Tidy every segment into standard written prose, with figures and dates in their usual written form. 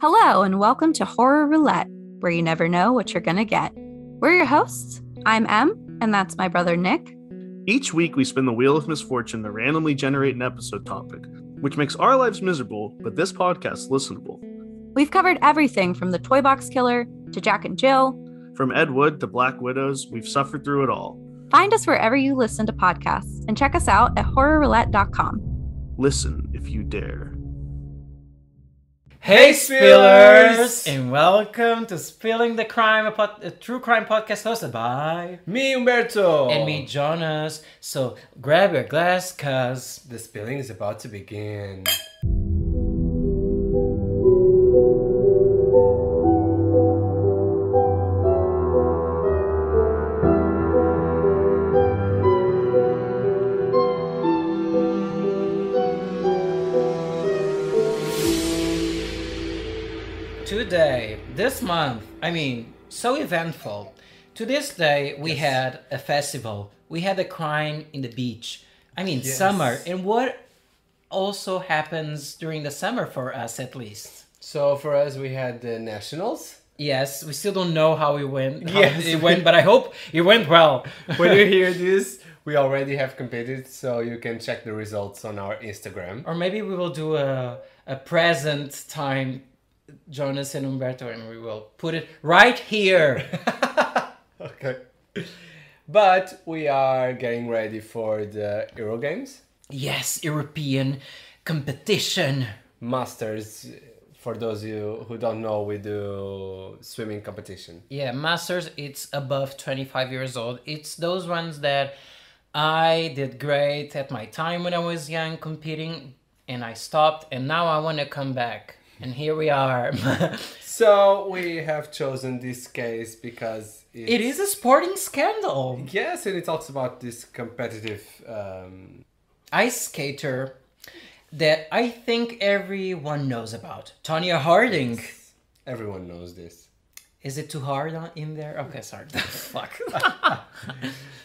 Hello, and welcome to Horror Roulette, where you never know what you're gonna get. We're your hosts. I'm Em, and that's my brother Nick. Each week, we spin the wheel of misfortune to randomly generate an episode topic, which makes our lives miserable, but this podcast listenable. We've covered everything from the Toy Box Killer to Jack and Jill. From Ed Wood to Black Widows, we've suffered through it all. Find us wherever you listen to podcasts, and check us out at horrorroulette.com. Listen if you dare. Hey Spillers! And welcome to Spilling the Crime, a true crime podcast hosted by me, Umberto! And me, Jonas. So grab your glass, cause the spilling is about to begin. Today, this month, so eventful. To this day, we had a festival. We had a crime in the beach. Yes. Summer. And what also happens during the summer for us, at least? So for us, we had the Nationals. Yes, we still don't know how it went. It went, but I hope it went well. When you hear this, we already have competed, so you can check the results on our Instagram. Or maybe we will do a present time, Jonas and Umberto, and we will put it right here. Okay. But we are getting ready for the Euro Games. Yes, European competition. Masters, for those of you who don't know, we do swimming competition. Yeah, Masters, it's above 25 years old. It's those ones that I did great at my time when I was young competing, and I stopped, and now I want to come back. And here we are. So we have chosen this case because it is a sporting scandal. Yes, and it talks about this competitive ice skater that I think everyone knows about. Tonya Harding. Yes. Everyone knows this. Is it too hard in there? Okay, sorry. Fuck.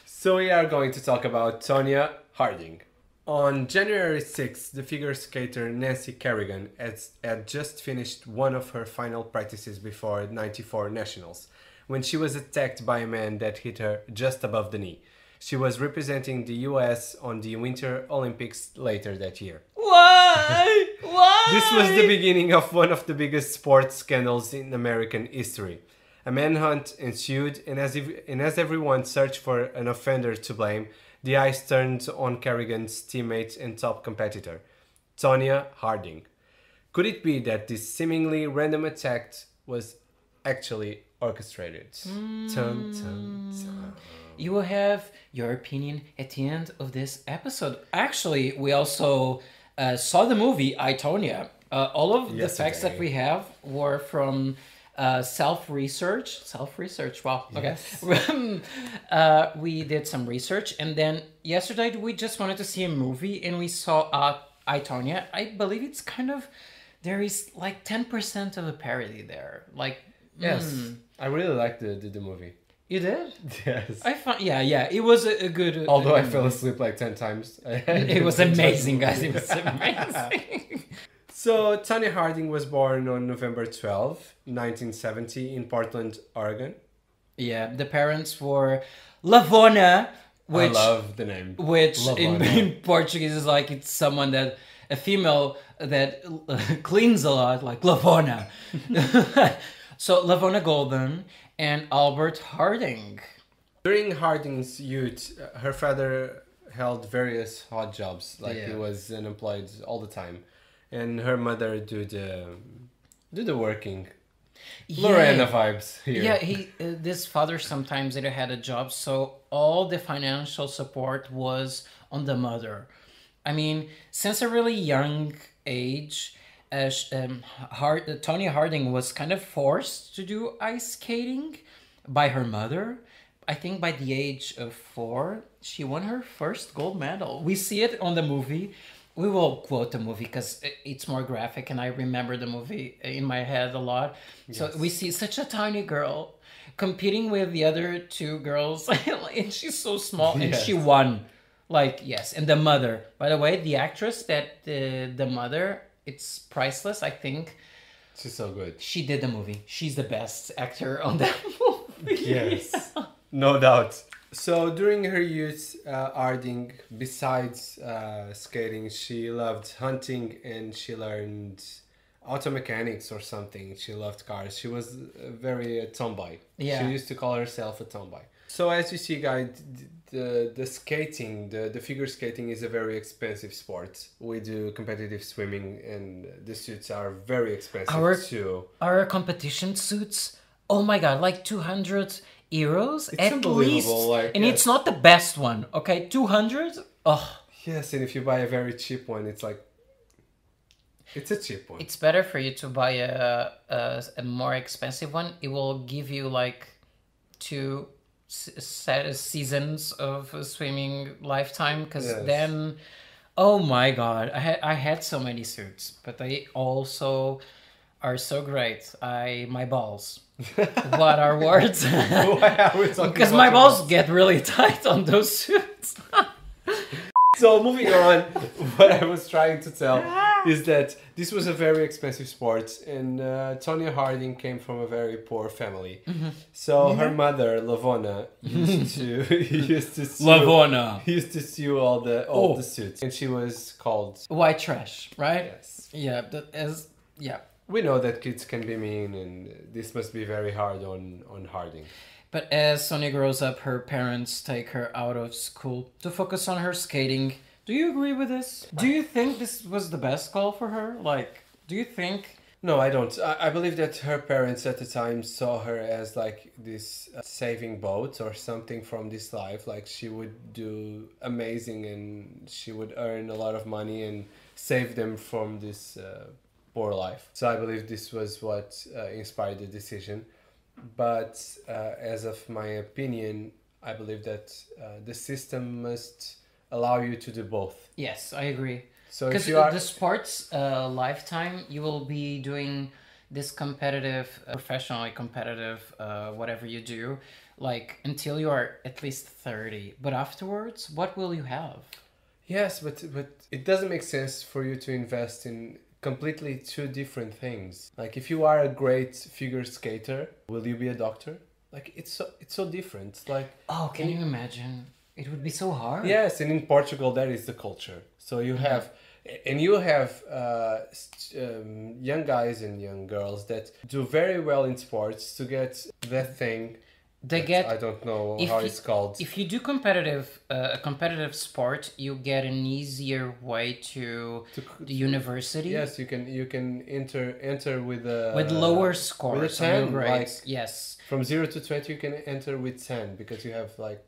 So we are going to talk about Tonya Harding. On January 6th, the figure skater Nancy Kerrigan had just finished one of her final practices before 94 Nationals, when she was attacked by a man that hit her just above the knee. She was representing the US on the Winter Olympics later that year. Why? Why? This was the beginning of one of the biggest sports scandals in American history. A manhunt ensued, and as everyone searched for an offender to blame, the eyes turned on Kerrigan's teammate and top competitor, Tonya Harding. Could it be that this seemingly random attack was actually orchestrated? Tum, tum, tum. You will have your opinion at the end of this episode. Actually, we also saw the movie I, Tonya. All of the facts that we have were from self-research. Wow. Yes. Okay. We did some research, and then yesterday we just wanted to see a movie, and we saw I, Tonya. I believe it's kind of, there is like 10% of a parody there. Like, yes. I really liked the movie. You did? Yes. I found, yeah. It was a good. Although I fell asleep like 10 times. It was amazing, guys. It was amazing. So, Tonya Harding was born on November 12, 1970 in Portland, Oregon. Yeah, the parents were Lavona, which... I love the name. Which in Portuguese is like, it's someone that... A female that cleans a lot, like Lavona. So, Lavona Golden and Albert Harding. During Harding's youth, her father held various odd jobs. He was unemployed all the time. And her mother do the working. Yeah. Lorena vibes here. Yeah, this father sometimes didn't had a job, so all the financial support was on the mother. I mean, since a really young age, Tonya Harding was kind of forced to do ice skating by her mother. I think by the age of 4, she won her first gold medal. We see it on the movie. We will quote the movie because it's more graphic, and I remember the movie in my head a lot. Yes. So we see such a tiny girl competing with the other 2 girls, and she's so small, and she won. And the mother. By the way, the actress that the mother, it's priceless. I think She's so good. She did the movie. She's the best actor on that movie. Yes, no doubt. So during her youth, Harding, besides skating, she loved hunting and she learned auto mechanics or something. She loved cars. She was very tomboy. Yeah. She used to call herself a tomboy. So as you see, guys, the skating, the figure skating is a very expensive sport. We do competitive swimming and the suits are very expensive too. Our competition suits, oh my god, like 200 euros It's at unbelievable, least. like, and yes. it's not the best one, okay? 200? Oh, Yes, and if you buy a very cheap one, it's like, it's a cheap one. it's better for you to buy a more expensive one. It will give you like 2 seasons of swimming lifetime, because Yes. then, oh my god, I had so many suits, but they also are so great. My balls. What are words? Why are we talking Because about my your balls get really tight on those suits. So moving on, what I was trying to tell is that this was a very expensive sport, and Tonya Harding came from a very poor family. So her mother, Lavona, used to sew, Lavona. used to sew all the suits, and she was called. White trash, right? Yes. Yeah, that is, yeah. We know that kids can be mean, and this must be very hard on Harding. But as Sonia grows up, her parents take her out of school to focus on her skating. Do you agree with this? Do you think this was the best call for her? Like, do you think... No, I don't. I believe that her parents at the time saw her as like this saving boat or something from this life. Like she would do amazing and she would earn a lot of money and save them from this poor life. So I believe this was what inspired the decision. But as of my opinion, I believe that the system must allow you to do both. Yes, I agree. So if Because you are the sports lifetime, you will be doing this competitive, professionally competitive, whatever you do, like until you are at least 30. But afterwards, what will you have? yes, but it doesn't make sense for you to invest in completely two different things. Like if you are a great figure skater, will you be a doctor? Like it's so different. Like Oh, can you imagine? It would be so hard. yes, and in Portugal that is the culture. So you have young guys and young girls that do very well in sports to get that thing. They get... I don't know if how you- it's called. If you do a competitive sport, you get an easier way to the university. Yes, you can enter with a With lower scores. with a on your 10, grades. like Yes. from 0 to 20 you can enter with 10 because you have like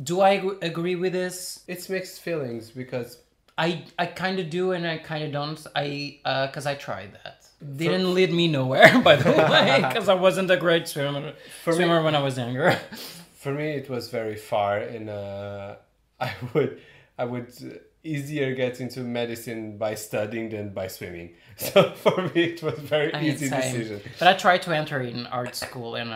Do I agree with this? it's mixed feelings because I kind of do and I kind of don't. Because I tried that. Didn't lead me nowhere, by the way, because I wasn't a great swimmer when I was younger. for me it was very far and I would easier get into medicine by studying than by swimming. So for me it was very easy same. decision. But I tried to enter in art school and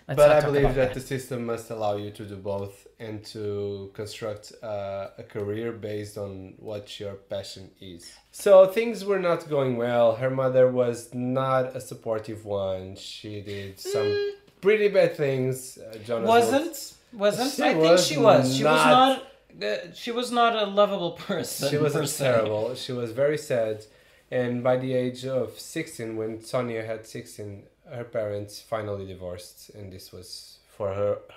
Let's But not I talk believe about that the system must allow you to do both and to construct a career based on what your passion is. So things were not going well. Her mother was not a supportive one. She did some pretty bad things. Jonas Wasn't? She I think was she was. not- She was not a lovable person. She was per se. terrible. She was very sad. And by the age of 16, when Tonya had 16, her parents finally divorced. And this was for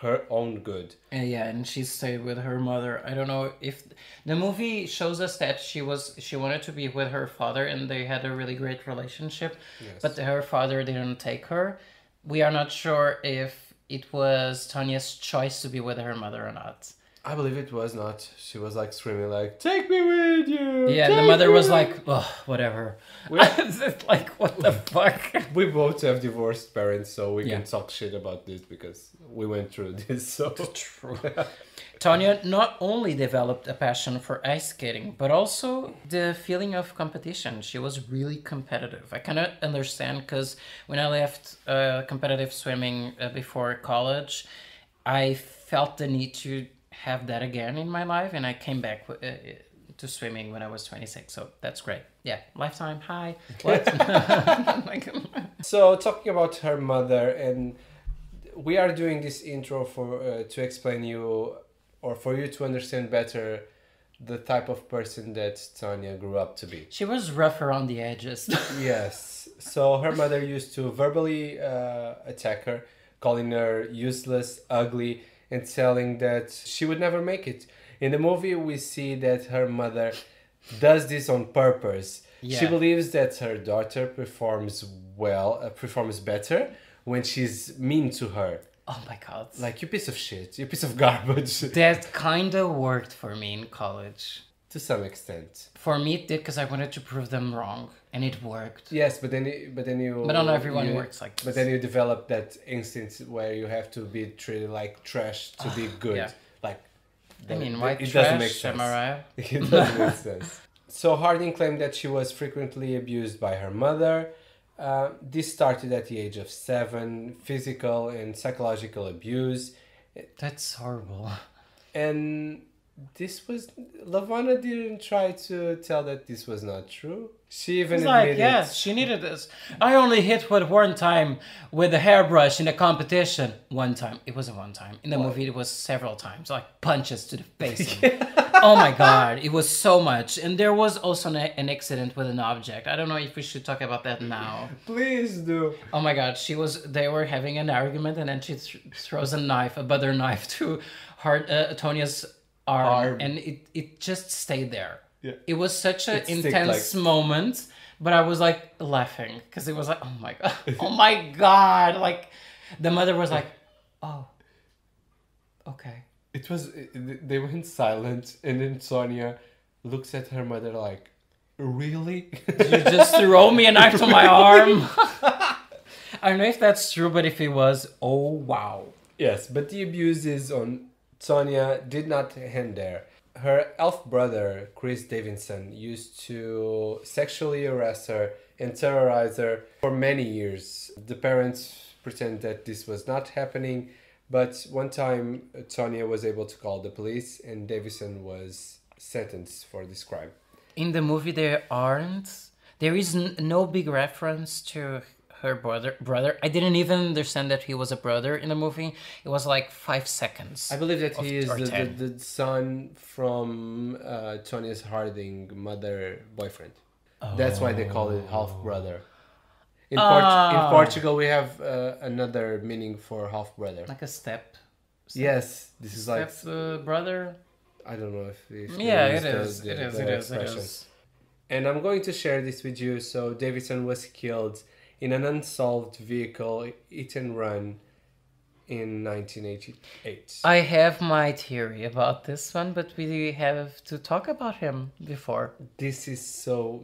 her own good. Yeah, and she stayed with her mother. I don't know if the movie shows us that she wanted to be with her father and they had a really great relationship, Yes. but her father didn't take her. We are not sure if it was Tanya's choice to be with her mother or not. I believe it was not. She was like screaming like, "Take me with you!" Yeah, the take mother me was with-" like, oh, whatever. It's like, what the fuck? We both have divorced parents, so we Yeah. can talk shit about this because we went through this. So True. Tonya not only developed a passion for ice skating, but also the feeling of competition. She was really competitive. I kind of understand because when I left competitive swimming before college, I felt the need to have that again in my life, and I came back to swimming when I was 26. So that's great. Yeah, lifetime. Hi. What? Like, So talking about her mother, and we are doing this intro for to explain you, or for you to understand better, the type of person that Tonya grew up to be. she was rough around the edges. Yes. So her mother used to verbally attack her, calling her useless, ugly, and telling that she would never make it. In the movie, we see that her mother does this on purpose. She Yeah. believes that her daughter performs better when she's mean to her. Oh my god. Like, you piece of shit, you piece of garbage. That kind of worked for me in college. To some extent. For me, it did because I wanted to prove them wrong, and it worked. Yes, but then you. But not everyone works like this. But then you develop that instinct where you have to be treated like trash to be good. Yeah. Like, I mean, white it trash, doesn't make sense. am I right? It doesn't make sense. So Harding claimed that she was frequently abused by her mother. This started at the age of 7, physical and psychological abuse. That's horrible. And this was... Lavana didn't try to tell that this was not true. She even It's like, admitted... yes, she needed this. I only hit with one time with a hairbrush in a competition. One time. It wasn't one time. In the movie, it was several times. Like punches to the face. Oh my god. It was so much. And there was also an accident with an object. I don't know if we should talk about that now. Please do. Oh my god. They were having an argument and then she throws a butter knife to Tonya's arm. And it just stayed there. Yeah. It was such an It stick, intense moment, but I was like laughing because it was like, oh my god, oh my god! Like the mother was like, oh, okay. It was... They went silent, and then Tonya looks at her mother like, really? You just throw me a knife to my arm. I don't know if that's true, but if it was, oh wow. Yes, but the abuses on Tonya did not end there. Her elf brother, Chris Davidson, used to sexually harass her and terrorize her for many years. The parents pretend that this was not happening, but one time Tonya was able to call the police and Davidson was sentenced for this crime. In the movie, there is no big reference to her brother. I didn't even understand that he was a brother in the movie. It was like 5 seconds. I believe that he is or 10. the son from Tonya Harding mother boyfriend. That's why they call it half brother. In Portugal, we have another meaning for half brother. Like a step. Yes, this is like... brother. I don't know if Yeah, they it use is. the It is. expressions. And I'm going to share this with you. So Davidson was killed in an unsolved vehicle hit and run in 1988. I have my theory about this one, but we have to talk about him before. This is so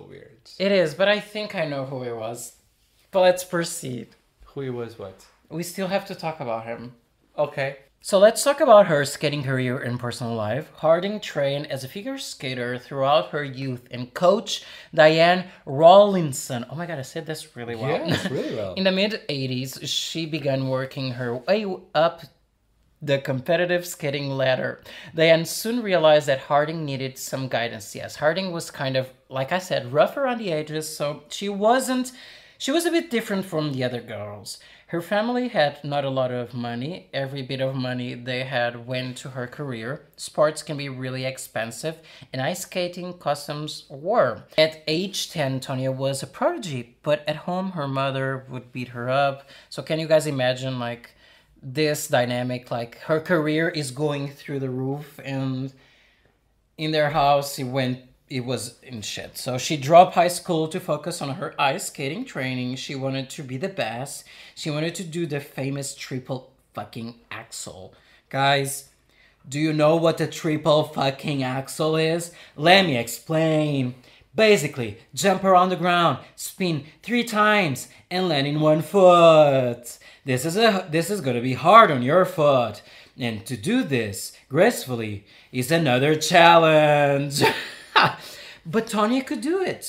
weird. It is, but I think I know who he was. But let's proceed. Who he was what? We still have to talk about him. Okay. So let's talk about her skating career and personal life. Harding trained as a figure skater throughout her youth, and coach Diane Rawlinson. Oh my god, I said this really well. Yes, really well. In the mid-80s, she began working her way up the competitive skating ladder. Diane soon realized that Harding needed some guidance. Yes, Harding was kind of, like I said, rough around the edges, so she was a bit different from the other girls. Her family had not a lot of money. Every bit of money they had went to her career. Sports can be really expensive, and ice skating costumes were. At age 10, Tonya was a prodigy, but at home her mother would beat her up. So can you guys imagine like this dynamic? Like her career is going through the roof, and in their house it was in shit. So she dropped high school to focus on her ice skating training. She wanted to be the best. She wanted to do the famous triple fucking axel. Guys, do you know what the triple fucking axel is? Let me explain. Basically, jump around the ground, spin 3 times, and land in 1 foot. This is gonna be hard on your foot. And to do this gracefully is another challenge. But Tonya could do it.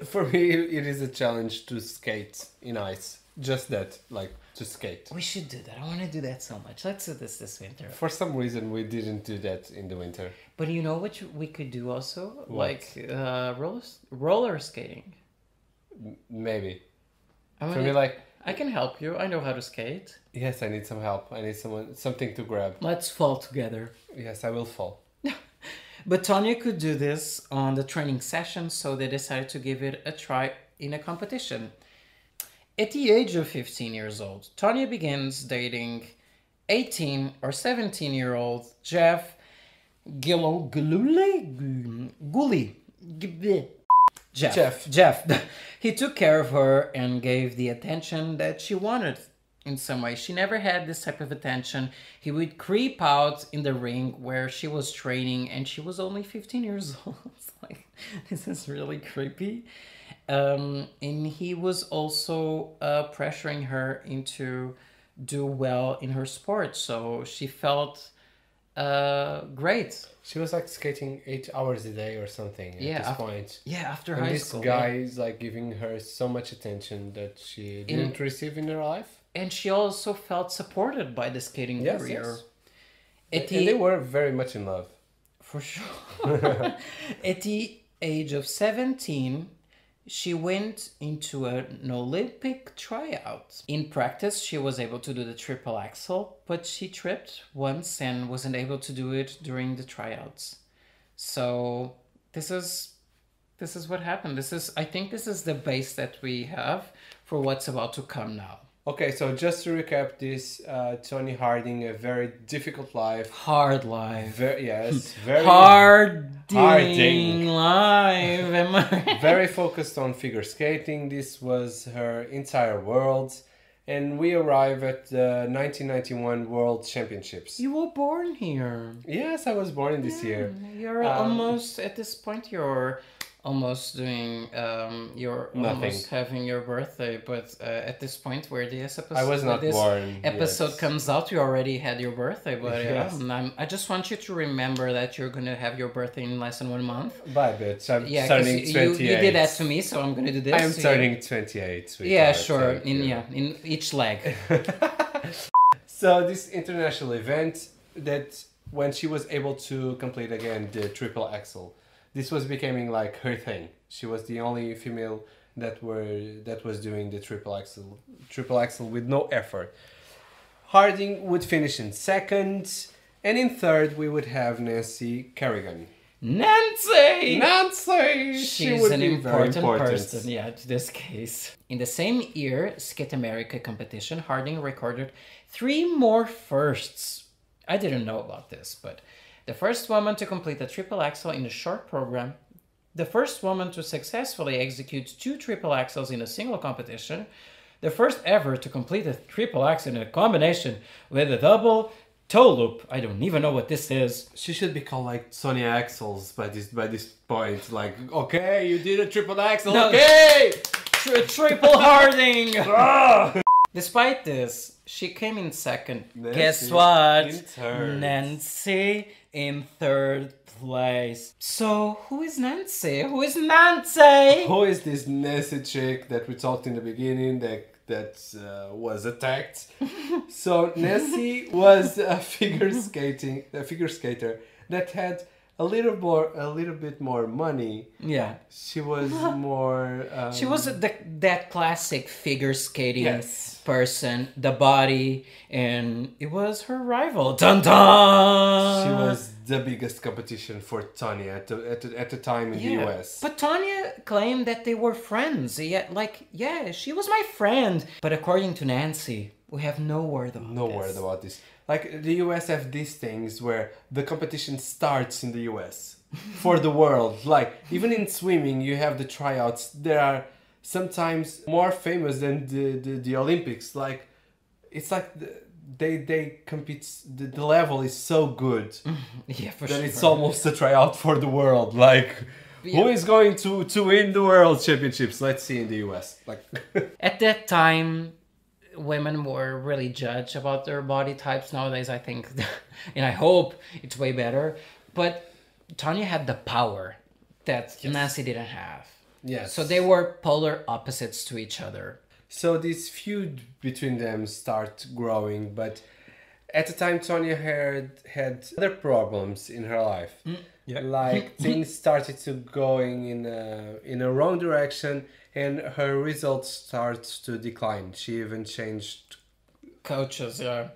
For me, it is a challenge to skate in ice. Just that, like to skate. We should do that. I want to do that so much. Let's do this winter. For some reason, we didn't do that in the winter. But you know what we could do also? What? Like roller skating. Maybe. I For me, like, I can help you. I know how to skate. yes, I need some help. I need something to grab. Let's fall together. Yes, I will fall. But Tonya could do this on the training session, so they decided to give it a try in a competition. At the age of 15 years old, Tonya begins dating 18 or 17-year-old Jeff Gully. Jeff. He took care of her and gave the attention that she wanted in some way. She never had this type of attention. He would creep out in the ring where she was training and she was only 15 years old. It's like, this is really creepy. And he was also pressuring her into do well in her sport. So she felt great. She was like skating 8 hours a day or something at this point. Yeah, after And high this school. guy is like giving her so much attention that she didn't receive in her life. And she also felt supported by the skating career. Yes. At And they were very much in love. For sure. At the age of 17, she went into an Olympic tryout. In practice, she was able to do the triple axel, but she tripped once and wasn't able to do it during the tryouts. So this is what happened. I think this is the base that we have for what's about to come now. Okay, so just to recap this, Tonya Harding, a very difficult life. Hard life. Very Harding life. Am I? very focused on figure skating. This was her entire world. And we arrive at the 1991 World Championships. You were born here. Yes, I was born in this year. You're almost, at this point, you're almost doing, you're Nothing. almost having your birthday. But at this point where this episode, I was not born episode yet. comes out, you already had your birthday. But Yes. I just want you to remember that you're going to have your birthday in less than 1 month. Bye, bitch. I'm Yeah, 'cause turning 28. you did that to me, so I'm going to do this. I am turning 28. Sweetheart. Yeah, sure. Thank you. In each leg. So this international event that when she was able to complete again the triple axel, this was becoming like her thing. She was the only female that was doing the triple axel with no effort. Harding would finish in second, and in third we would have Nancy Kerrigan. Nancy! Nancy! She's an important person, yeah, to this case. In the same year, Skate America competition, Harding recorded 3 more firsts. I didn't know about this, but the first woman to complete a triple axel in a short program, the first woman to successfully execute 2 triple axels in a single competition, the first ever to complete a triple axel in a combination with a double toe loop. I don't even know what this is. She should be called like Sonia Axels by this point. Like, okay, you did a triple axel. No. Okay, Triple Harding! Despite this, she came in second. Nancy Guess what? in third. Nancy in third place. So, who is Nancy? Who is Nancy? Who is this Nancy chick that we talked in the beginning that was attacked? So Nancy was a figure skater that had a little bit more money. Yeah. She was more. She was that classic figure skating Yes. person, the body, and it was her rival. Dun dun! She was the biggest competition for Tonya at the time in the US. But Tonya claimed that they were friends. Yeah, she was my friend. But according to Nancy, we have no word about No this. word about this. Like, the US have these things where the competition starts in the US for the world. Like, even in swimming, you have the tryouts. They are sometimes more famous than the Olympics. Like, it's like they compete. The level is so good Yeah, for that sure. it's almost a tryout for the world. Like, who is going to win the world championships? Let's see in the US. Like, At that time, women were really judged about their body types. Nowadays, I think, and I hope it's way better. But Tonya had the power that Nancy didn't have. yes. So they were polar opposites to each other. So this feud between them start growing, but at the time Tonya had other problems in her life. Yeah. Like things started to going in a wrong direction, and her results start to decline. She even changed Coaches, yeah.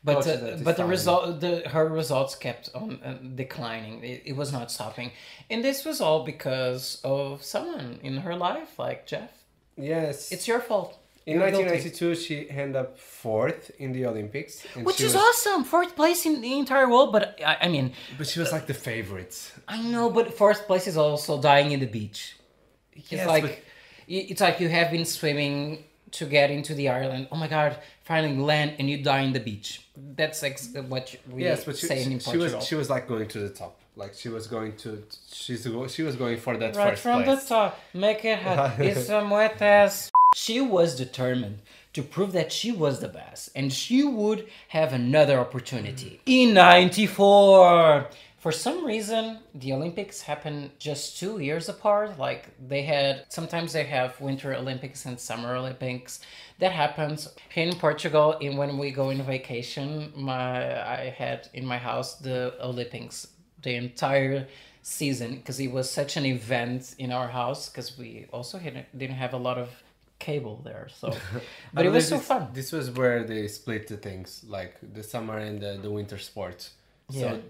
But Coaches at this but the time. her results kept on declining. It was not stopping, and this was all because of someone in her life, like Jeff. Yes. It's your fault. In You're guilty. 1992, she ended up fourth in the Olympics, and Which she is was, awesome, fourth place in the entire world. But I mean, but she was like the favorite. I know, but fourth place is also dying in the beach. Yes, It's like but- it's like you have been swimming to get into the island. Oh my God! Finally land, and you die in the beach. That's what we Yes, but say in she Portugal. was like going to the top. Like she was going to she was going for that Right first from place. the top, make it happen. It's some wet ass. She was determined to prove that she was the best, and she would have another opportunity in '94. For some reason, the Olympics happened just 2 years apart. Like sometimes they have Winter Olympics and Summer Olympics. That happens here in Portugal. And when we go on vacation, I had in my house the Olympics the entire season because it was such an event in our house because we also didn't have a lot of cable there. So, but it was so fun. This was where they split the things, like the summer and the winter sports. Yeah. So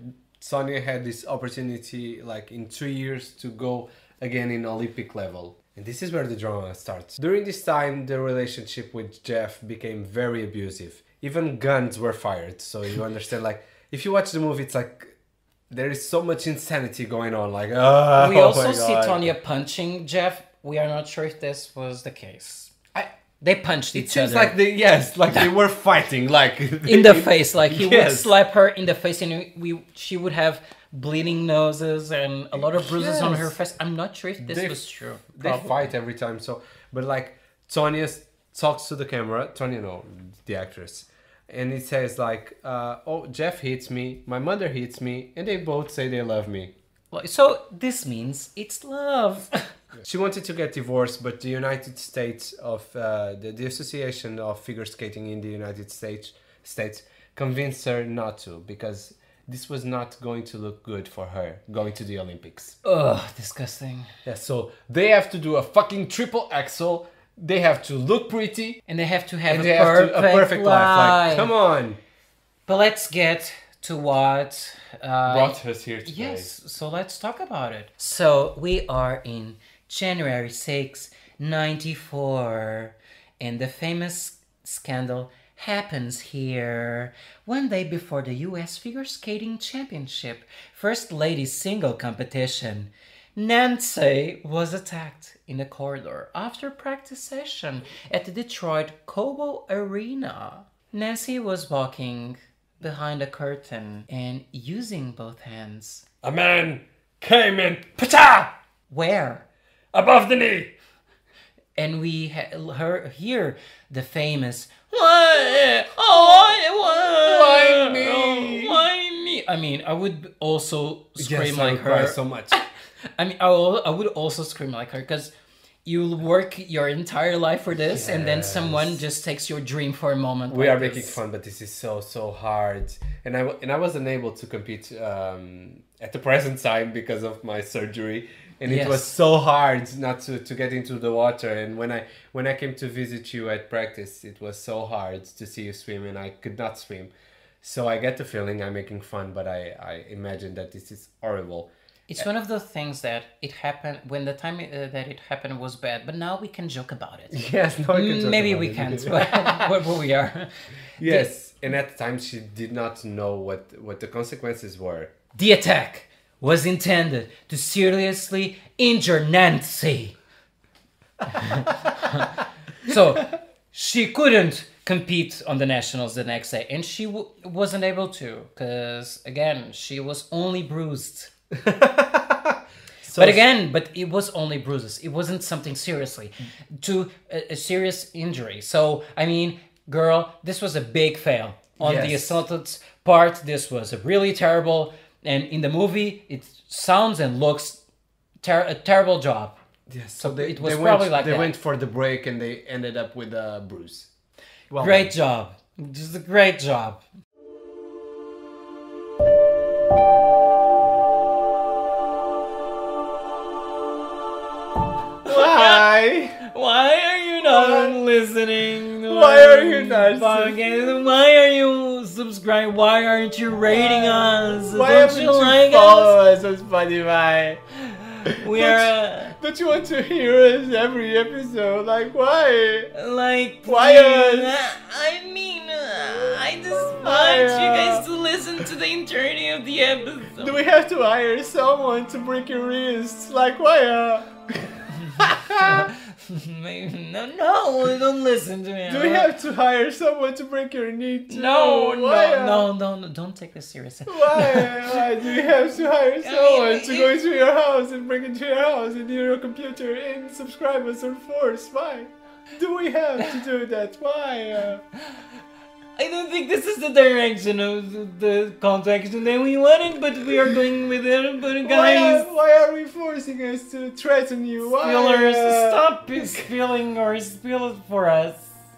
Sonia had this opportunity, like in 2 years, to go again in Olympic level. And this is where the drama starts. During this time, the relationship with Jeff became very abusive. Even guns were fired. So you understand, like, if you watch the movie, it's like there is so much insanity going on. Like, oh, We also my see God. Tonya punching Jeff. We are not sure if this was the case. They punched It each seems other like they were fighting, like in the face. Like he would Yes. slap her in the face, and she would have bleeding noses and a lot of bruises on her Yes. face. I'm not sure if this They- was true. They Probably. fight every time. So, but like Tonya talks to the camera. Tonya, no, the actress, and it says like, "Oh, Jeff hits me. My mother hits me, and they both say they love me." So this means it's love. She wanted to get divorced, but the United States of the Association of Figure Skating in the United States convinced her not to because this was not going to look good for her going to the Olympics. Ugh, disgusting. Yeah, so they have to do a fucking triple axel. They have to look pretty. And they have to have And a they have perfect, a perfect life. Like, come on. But let's get to what Brought us here today. Yes, so let's talk about it. So we are in January 6, 94, and the famous scandal happens here. One day before the US Figure Skating Championship, First Ladies Single Competition, Nancy was attacked in the corridor after practice session at the Detroit Cobo Arena. Nancy was walking behind a curtain and using both hands. A man came in, pata, Where? above the knee. And we hear the famous why? Oh, Why me? Why me? I mean, I would also scream like I cry her. so much. I mean, I would also scream like her because you work your entire life for this, and then someone just takes your dream for a moment. We like are making this. fun, but this is so hard. And I wasn't able to compete at the present time because of my surgery. And it Yes. was so hard not to get into the water. And when I came to visit you at practice, it was so hard to see you swim, and I could not swim. So I get the feeling I'm making fun, but I imagine that this is horrible. It's one of those things that it happened when the time that it happened was bad, but now we can joke about it. Yes, no, I can talk Maybe about we it. can't, but we are. Yes, and at the time she did not know what the consequences were. The attack was intended to seriously injure Nancy. So she couldn't compete on the nationals the next day, and she wasn't able to because again she was only bruised. But it was only bruises. It wasn't something seriously to a serious injury. So I mean, girl, this was a big fail on the Yes. assaultant's part. This was a really terrible. And in the movie, it sounds and looks a terrible job. Yes. So they, it was they probably went, like they that. went for the break and they ended up with a bruise. Well Great done. job. Just a great job. Why? Why are you not listening? Why are you not podcast? Why are you subscribing? Why aren't you rating us? Why Don't haven't you like follow us? us on Spotify? We are Don't you want to hear us every episode? Like, why? like. Why us? I mean, I just want you guys to listen to the entirety of the episode. Do we have to hire someone to break your wrists? Like, why? No, don't listen to me. Do we have to hire someone to break your knee too? No, Why? no, don't take this seriously. Why do we have to hire someone to go into your house and break into your house and your computer and subscribe us on force? Why? Do we have to do that? Why? I don't think this is the direction of the call to action that we wanted, but we are going with it. But guys, why are we forcing us to threaten you? Why? spillers, stop spilling or spill it for us,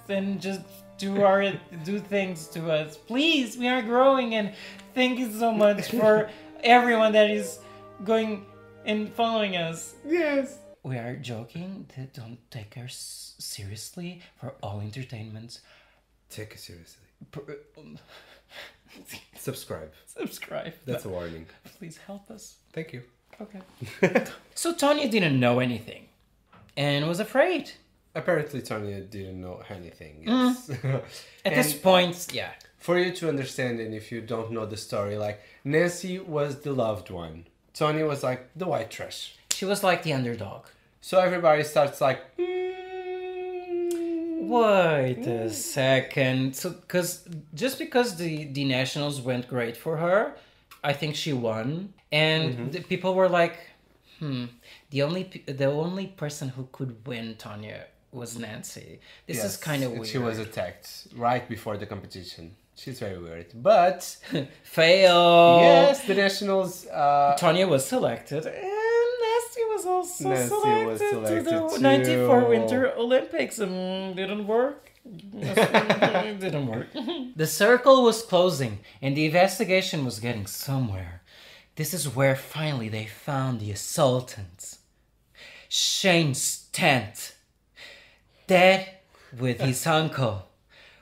and just do things to us, please. We are growing, and thank you so much for everyone that is going and following us. Yes. We are joking. Don't take us seriously. For all entertainment, Take it seriously. Subscribe. Subscribe. That's a warning. Please help us. Thank you. Okay. So Tonya didn't know anything and was afraid. Apparently, Tonya didn't know anything. Yes. At this point, yeah. For you to understand, and if you don't know the story, like Nancy was the loved one. Tonya was like the white trash. She was like the underdog. So everybody starts like. Wait a second. So, just because the Nationals went great for her, I think she won, and the people were like, the only person who could win Tonya was Nancy. This is kind of weird. She was attacked right before the competition. She's very weird, but fail. yes, the Nationals. Tonya was selected, and Nancy was also Nancy selected to the too. 94 Winter Olympics. Didn't work. It didn't work. The circle was closing, and the investigation was getting somewhere. This is where finally they found the assailants. Shane's tent, dead with his uncle,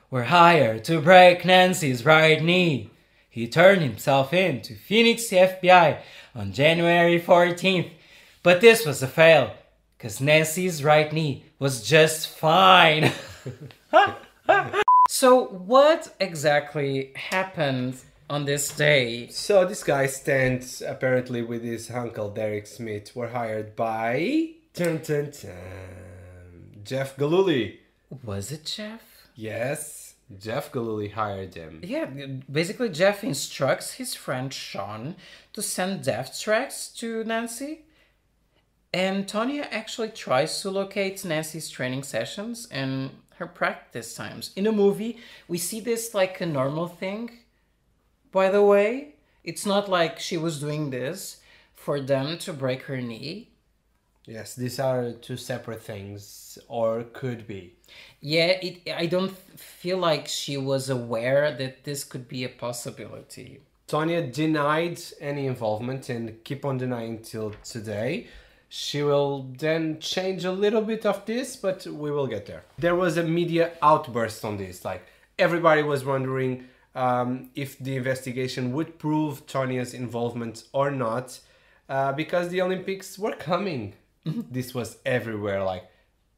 were hired to break Nancy's right knee. He turned himself in to Phoenix FBI on January 14th. But this was a fail, because Nancy's right knee was just fine. So what exactly happened on this day? So this guy stands apparently with his uncle Derek Smith were hired by Jeff Galooly. Was it Jeff? Yes, Jeff Galooly hired him. Yeah, basically Jeff instructs his friend Sean to send death threats to Nancy. And Tonya actually tries to locate Nancy's training sessions and her practice times. In a movie, we see this like a normal thing. By the way, it's not like she was doing this for them to break her knee. Yes, these are two separate things, or could be. Yeah, I don't feel like she was aware that this could be a possibility. Tonya denied any involvement and keep on denying till today. She will then change a little bit of this, but we will get there. There was a media outburst on this. Like, everybody was wondering if the investigation would prove Tonya's involvement or not, because the Olympics were coming. This was everywhere. Like,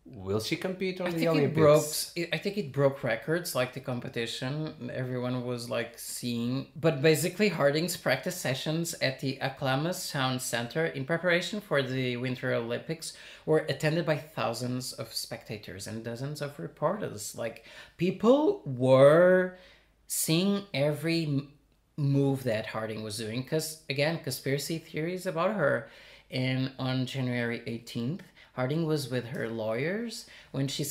will she compete on the Olympics? I think it broke records, like the competition. Everyone was like seeing. But basically, Harding's practice sessions at the Aklamas Sound Center in preparation for the Winter Olympics were attended by thousands of spectators and dozens of reporters. Like, people were seeing every move that Harding was doing. Because, again, conspiracy theories about her. And on January 18th, Harding was with her lawyers when she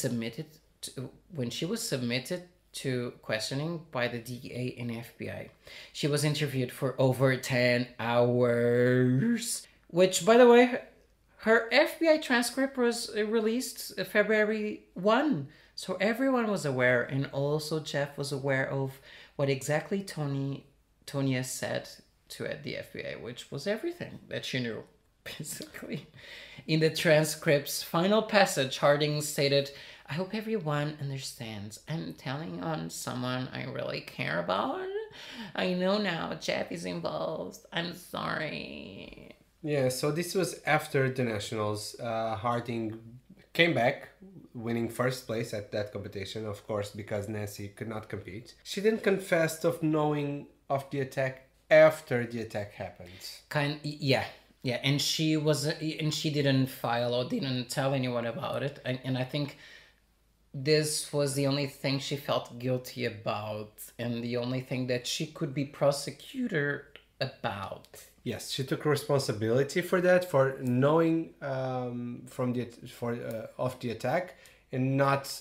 was submitted to questioning by the DEA and FBI. She was interviewed for over 10 hours, which, by the way, her FBI transcript was released February 1. So everyone was aware, and also Jeff was aware of what exactly Tonya said to the FBI, which was everything that she knew, basically. In the transcript's final passage, Harding stated, "I hope everyone understands. I'm telling on someone I really care about. I know now Jeff is involved. I'm sorry." Yeah, so this was after the Nationals. Harding came back, winning first place at that competition, of course, because Nancy could not compete. She didn't confess of knowing of the attack after the attack happened. Yeah, and she didn't file or didn't tell anyone about it, and I think this was the only thing she felt guilty about, and the only thing that she could be prosecuted about. Yes, she took responsibility for that, for knowing of the attack and not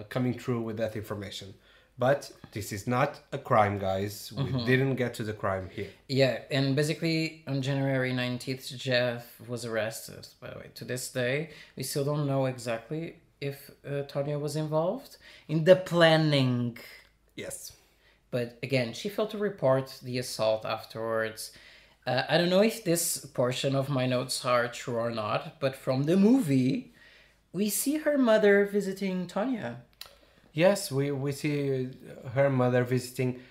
coming through with that information. But this is not a crime, guys. We didn't get to the crime here. Yeah, and basically on January 19th, Jeff was arrested, by the way. To this day, we still don't know exactly if Tonya was involved in the planning. Yes. But again, she failed to report the assault afterwards. I don't know if this portion of my notes are true or not, but from the movie, we see her mother visiting Tonya. Yes, we see her mother visiting.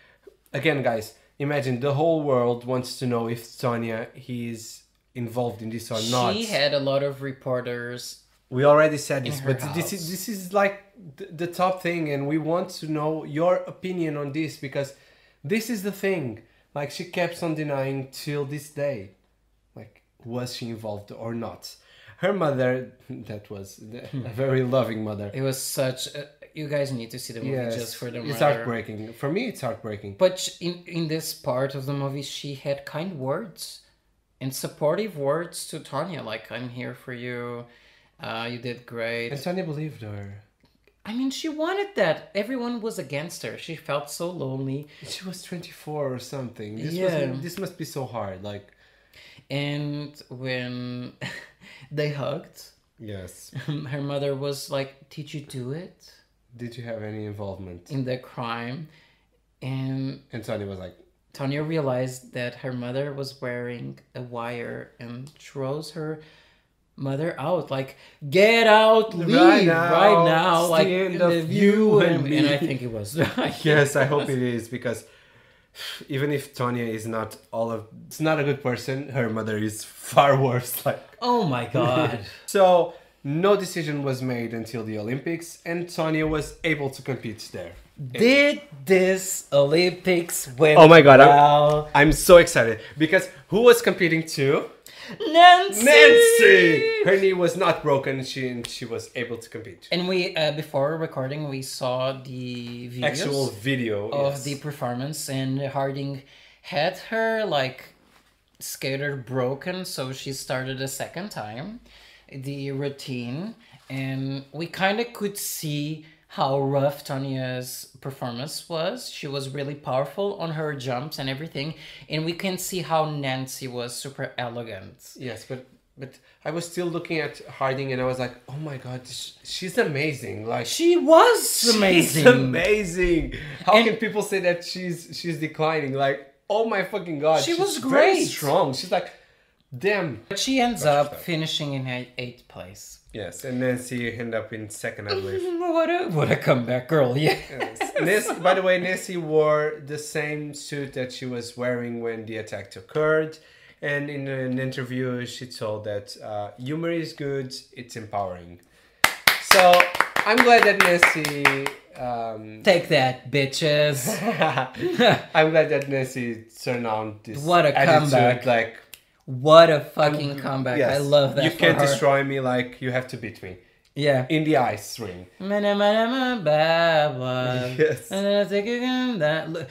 Again, guys, imagine the whole world wants to know if Tonya is involved in this or not. She had a lot of reporters. We already said this, but house. this is like the top thing, and we want to know your opinion on this, because this is the thing. Like, she kept on denying till this day. Like, was she involved or not? Her mother, that was a very loving mother. It was such you guys need to see the movie just for the mother. It's heartbreaking. For me, it's heartbreaking. But in this part of the movie, she had kind words and supportive words to Tonya, like, "I'm here for you. You did great." And Tonya believed her. I mean, she wanted that. Everyone was against her. She felt so lonely. She was 24 or something. This must be so hard. Like, and when they hugged, yes, her mother was like, "Did you do it? Did you have any involvement in the crime?" And Tonya was like, Tonya realized that her mother was wearing a wire and throws her mother out, like, "Get out, leave right now, it's like, the end the of view." you and me. And I think it was yes, I hope it is, because even if Tonya is not it's not a good person, her mother is far worse. Like, oh my god. So no decision was made until the Olympics, and Tonya was able to compete there. Did this Olympics win? Oh my god, well? I'm so excited, because who was competing too? Nancy! Her knee was not broken. She was able to compete. And we before recording, we saw the videos actual video of the performance, and Harding had her like skater broken, so she started a second time the routine, and we kind of could see how rough Tonya's performance was. She was really powerful on her jumps and everything, and we can see how Nancy was super elegant. Yes, but I was still looking at Harding, and I was like, oh my god, she's amazing. Like, she was amazing. She's amazing. How can people say that she's declining? Like, oh my fucking god, she was great. Very strong. She's like, damn. But she ends up finishing in 8th place. Yes, and Nancy ended up in 2nd, I believe. What a comeback girl, yeah. Yes. By the way, Nancy wore the same suit that she was wearing when the attack occurred. And in an interview, she told that humor is good, it's empowering. So, I'm glad that Nancy... Take that, bitches. I'm glad that Nancy turned on this what a attitude, comeback. like... What a fucking comeback. Yes. I love that. You can't destroy me, like, you have to beat me. Yeah. In the ice ring. Yes.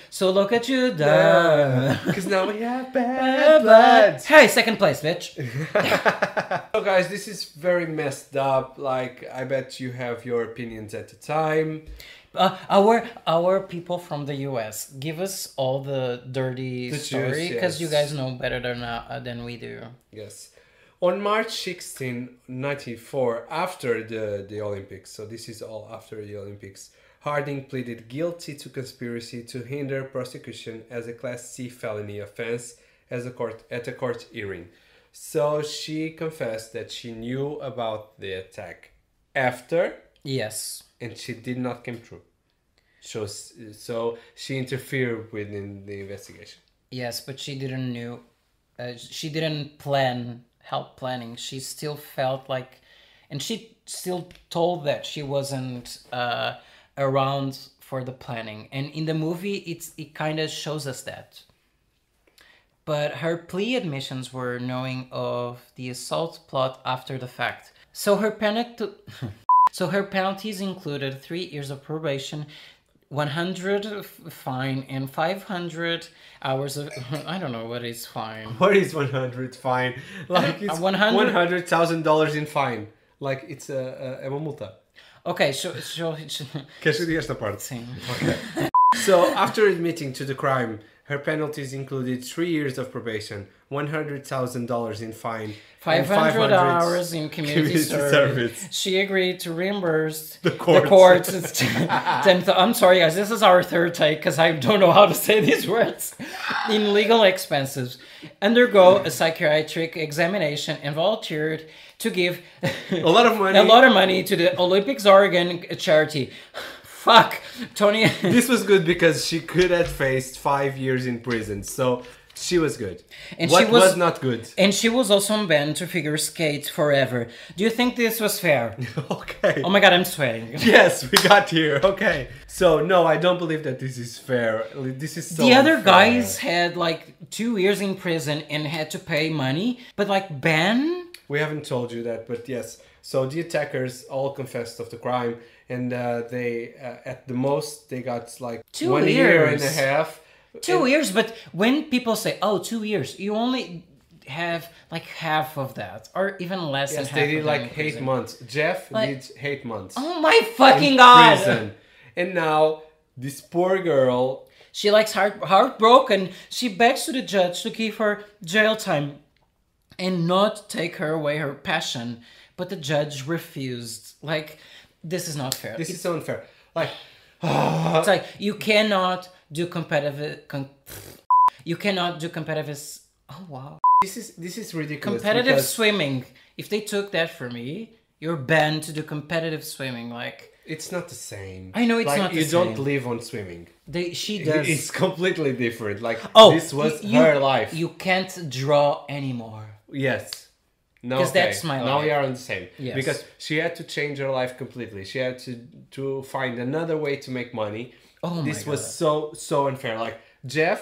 So look at you, because now we have bad blood. Hey, 2nd place, bitch. So guys, this is very messed up. Like, I bet you have your opinions at the time. Our people from the US, give us all the dirty story, because you guys know better than we do. Yes. On March 16, 1994, after the Olympics, so this is all after the Olympics, Harding pleaded guilty to conspiracy to hinder prosecution as a Class C felony offense at a court hearing. So she confessed that she knew about the attack after, Yes. and she did not come true. So she interfered within the investigation. Yes, but she didn't know. She didn't help planning. She still felt like, and she still told that she wasn't around for the planning. And in the movie, it kind of shows us that. But her plea admissions were knowing of the assault plot after the fact. So her penalties included 3 years of probation, 100 fine, and 500 hours of... I don't know what is fine. What is 100 fine? Like it's $100,000 in fine. Like it's uma multa. Okay, Queres que diga esta parte? Sim. Okay. So after admitting to the crime, her penalties included 3 years of probation, $100,000 in fine, 500 hours in community service. She agreed to reimburse the courts. I'm sorry, guys. This is our third take because I don't know how to say these words. In legal expenses, undergo a psychiatric examination, and volunteered to give a lot of money to the Olympics Oregon charity. Fuck, Tonya. This was good because she could have faced 5 years in prison. So she was good. And what she was not good? And she was also banned to figure skate forever. Do you think this was fair? Okay. Oh my god, I'm sweating. Yes, we got here. Okay. So no, I don't believe that this is fair. This is so The other unfair. guys had like 2 years in prison and had to pay money, but like Ben? We haven't told you that, but yes. So the attackers all confessed of the crime, and they at the most they got like 2 1 year and a half. 2 years, but when people say, oh, 2 years, you only have like half of that, or even less than Yes, half. they did of that like in 8 prison. months. Jeff Like- did 8 months. Oh my fucking in god! Prison. And now this poor girl. She likes heartbroken. She begs to the judge to give her jail time and not take her away her passion, but the judge refused. Like, this is not fair. This is so unfair. Like, It's like you cannot do competitive. Oh wow. this is ridiculous. Competitive because swimming. If they took that from me, you're banned to do competitive swimming. Like, it's not the same. I know it's like, not the you don't same. live on swimming. she does. It's completely different. Like, this was you- her life. You can't draw anymore. Yes. No, 'Cause that's my Now life. we are on the same. Yes. Because she had to change her life completely. She had to find another way to make money. Oh my This was God. so unfair. Like, Jeff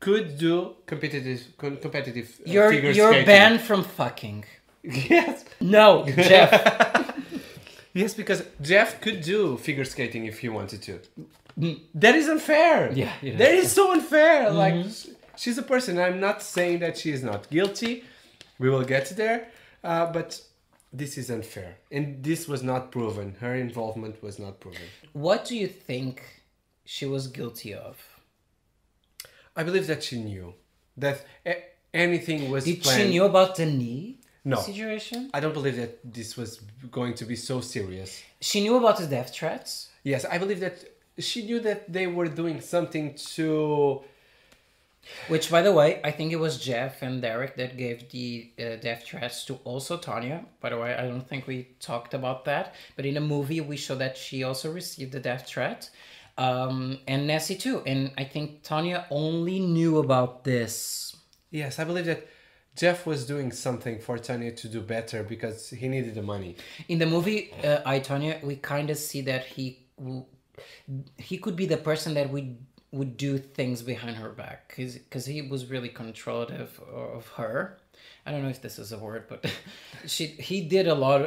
could do competitive You're figure you're skating. banned from fucking. Yes. No, Jeff. Yes, because Jeff could do figure skating if he wanted to. That is unfair. Yeah, it is. That is so unfair. Like, she's a person. I'm not saying that she is not guilty. We will get there. But this is unfair. And this was not proven. Her involvement was not proven. What do you think she was guilty of? I believe that she knew that anything was Did planned. she knew about the knee No. situation? I don't believe that this was going to be so serious. She knew about the death threats? Yes, I believe that she knew that they were doing something to... Which, by the way, I think it was Jeff and Derek that gave the death threats to also Tonya. By the way, I don't think we talked about that. But in the movie, we show that she also received the death threat. And Nessie too. And I think Tonya only knew about this. Yes, I believe that Jeff was doing something for Tonya to do better because he needed the money. In the movie, I, Tonya, we kind of see that he could be the person that would do things behind her back because he was really controlative of her. I don't know if this is a word, but he did a lot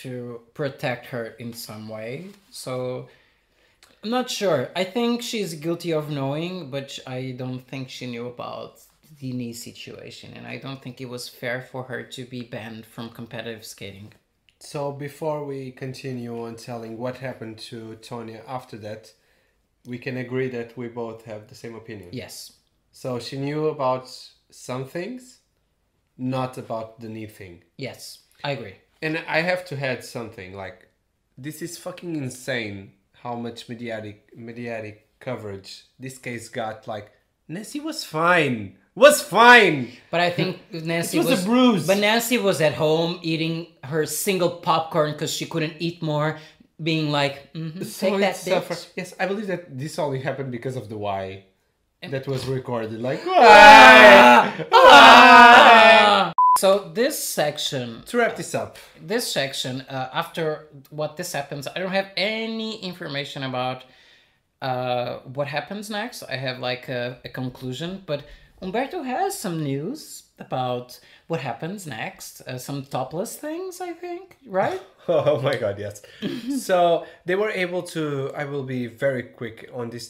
to protect her in some way. So I'm not sure. I think she's guilty of knowing, but I don't think she knew about the knee situation, and I don't think it was fair for her to be banned from competitive skating. So before we continue on telling what happened to Tonya after that, we can agree that we both have the same opinion. Yes. So she knew about some things, not about the knee thing. Yes, I agree. And I have to add something, like, this is fucking insane how much mediatic coverage this case got. Like, Nancy was fine. But I think Nancy was a bruise. But Nancy was at home eating her single popcorn because she couldn't eat more, being like, take that, bitch. Yes, I believe that this only happened because of the why that was recorded. Like, So this section, to wrap this up, after what this happens, I don't have any information about what happens next. I have like a conclusion, but Umberto has some news about what happens next. Some topless things, I think, right? Oh my god, yes. So they were able to, I will be very quick on this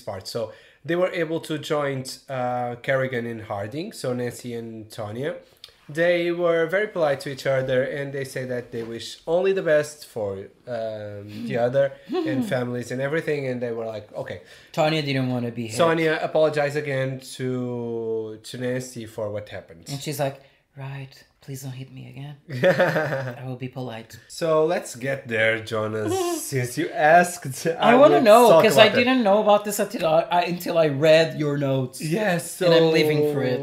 part. So they were able to join Kerrigan and Harding, so Nancy and Tonya. They were very polite to each other, and they say that they wish only the best for the other and families and everything. And they were like, okay. Tonya didn't want to be hit. Tonya apologized again to Nancy for what happened. And she's like, right, please don't hit me again. I will be polite. So let's get there, Jonas. Since you asked, I want to know, because I didn't know about this until I read your notes. Yes, so and I'm living for it.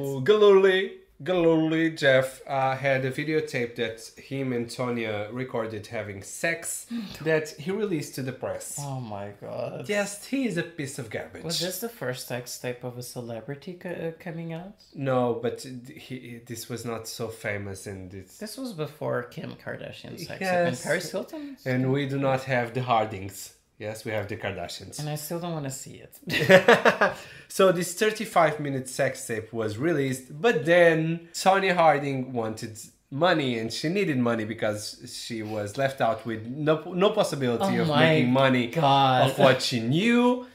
Galuli Jeff had a videotape that him and Tonya recorded having sex that he released to the press. Oh my god. Yes, he is a piece of garbage. Was this the first sex tape of a celebrity coming out? No, but this was not so famous. And this was before Kim Kardashian's sex tape and Yes. Paris Hilton. And we do not have the Hardings. Yes, we have the Kardashians. And I still don't want to see it. So this 35-minute sex tape was released, but then Tonya Harding wanted money, and she needed money because she was left out with no possibility of making money of what she knew.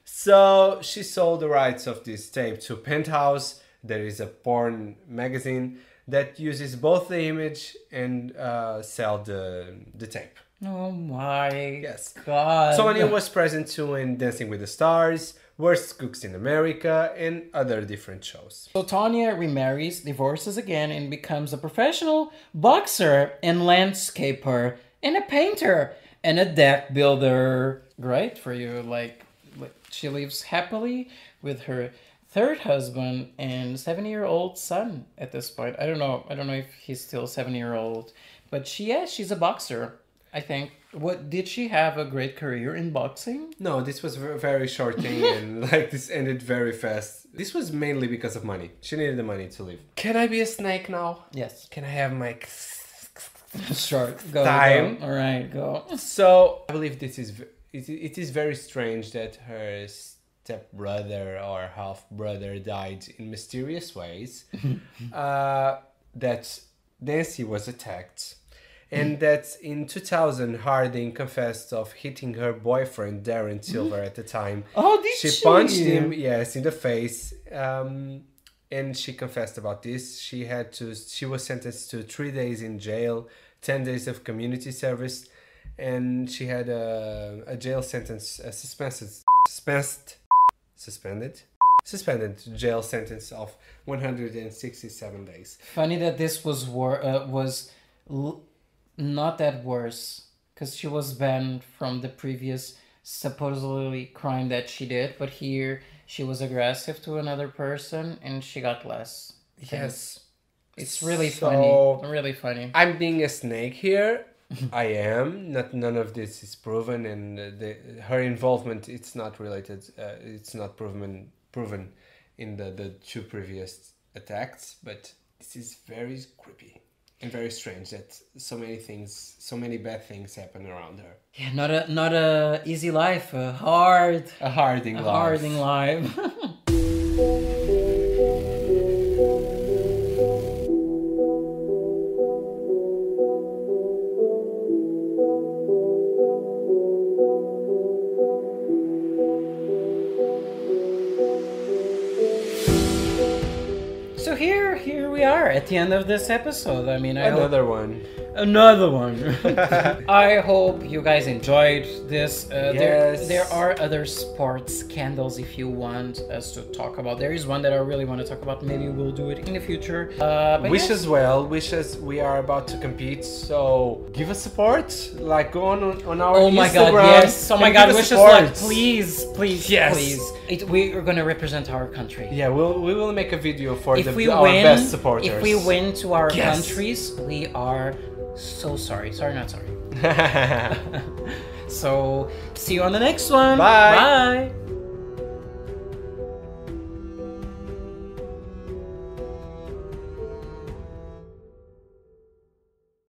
So she sold the rights of this tape to Penthouse. There is a porn magazine that uses both the image and sell the tape. Oh my Yes. god. Tonya was present too in Dancing with the Stars, Worst Cooks in America, and other different shows. So Tonya remarries, divorces again, and becomes a professional boxer and landscaper and a painter and a deck builder. Great for you. Like she lives happily with her third husband and 7-year-old son at this point. I don't know if he's still 7-year-old, but she's a boxer. I think. What did she have a great career in boxing? No, this was a very short thing, and like this ended very fast. This was mainly because of money. She needed the money to live. Can I be a snake now? Yes. Can I have my Sure. Go. time? Go. All right, go. So I believe it is very strange that her stepbrother or half brother died in mysterious ways. That Nancy was attacked. And that in 2000, Harding confessed of hitting her boyfriend, Darren Silver, at the time. Oh, did she? She punched him, yes, in the face. And she confessed about this. She was sentenced to 3 days in jail, 10 days of community service. And she had a jail sentence, a suspended jail sentence of 167 days. Funny that this was not that worse, because she was banned from the previous supposedly crime that she did, but here she was aggressive to another person and she got less. Yes. It's really funny. Really funny. I'm being a snake here. I am. None of this is proven, and her involvement, it's not related. It's not proven in the 2 previous attacks, but this is very creepy. And very strange that so many bad things happen around her. Yeah, not a easy life, a Harding life. So here we are at the end of this episode. I mean, Another one. Another one. I hope you guys enjoyed this. There are other sports scandals if you want us to talk about. There is one that I really want to talk about. Maybe we'll do it in the future. Wish us well. Wish us. We are about to compete, so give us support. Like go on our Instagram. Oh my god, yes. Oh my god, wish us luck. Please, Yes. please. We are gonna represent our country. Yeah, we will make a video for our best supporters. If we win to our countries, we are so sorry. Sorry, not sorry. So, see you on the next one. Bye. Bye.